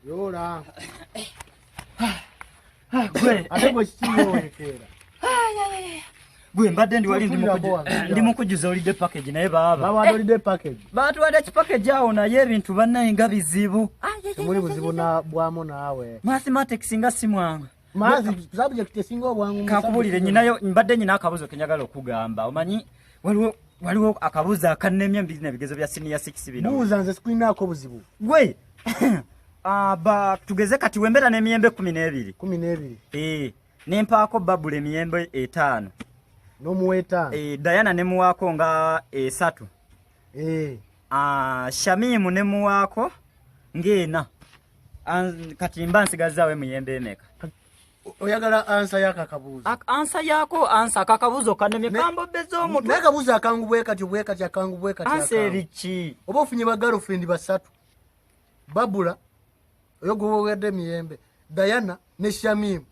Yola. Gwe atego chiyo ekera. Gwe mbadde ndi wali ndi mukujuza olide package naye baba olide package. Batwala ki package awo naye ebintu bannaye nga bizibu. Muri buzibu na bwamo nawe. Mathematics nga simwangu. Mazi subject esinga obwangu. Kakubulire nyinayo mbadde nyina akabuzo kenyagala okugamba. Omanyi waliwo akabuzo akanemye mbizina bigezo bya senior 6 bino. Buuza nze screen ako buzibu. Gwe ba tugeze kati wembera n'emiyembe 12. 12. Nempaako babule emiyembe 5. Nomuweta. Diana nemuwako nga 3. Shamimu nemuwako ngena. Kati mba nsigazawe muyembe emeka. Oyagala answer yakakabuzo. Answer yako answer kakabuzo kanemye kambo bezo omuntu. Nakabuzo akangubwe kati akangubwe kati. Answer bichi. Oba ofunye ba girlfriend basatu. Babula oyogo wede miyembe. Diana ne Shamimu.